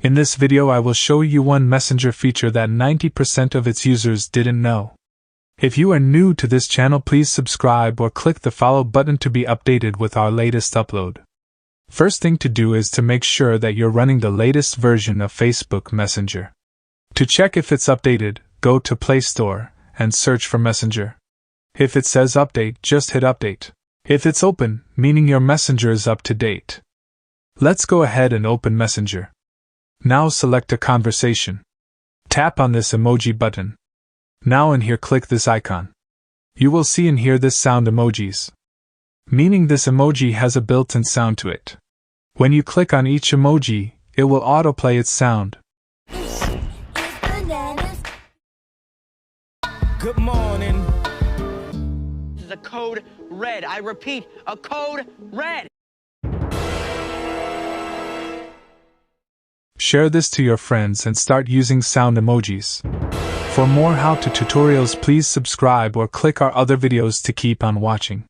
In this video I will show you one messenger feature that 90% of its users didn't know. If you are new to this channel, please subscribe or click the follow button to be updated with our latest upload. First thing to do is to make sure that you're running the latest version of Facebook Messenger. To check if it's updated, go to Play Store and search for Messenger. If it says update, just hit update. If it's open, meaning your Messenger is up to date. Let's go ahead and open Messenger. Now select a conversation. Tap on this emoji button. Now in here click this icon. You will see and hear this sound emojis. Meaning this emoji has a built-in sound to it. When you click on each emoji, it will autoplay its sound. Good morning. This is a code red. I repeat, a code red. Share this to your friends and start using sound emojis. For more how-to tutorials, please subscribe or click our other videos to keep on watching.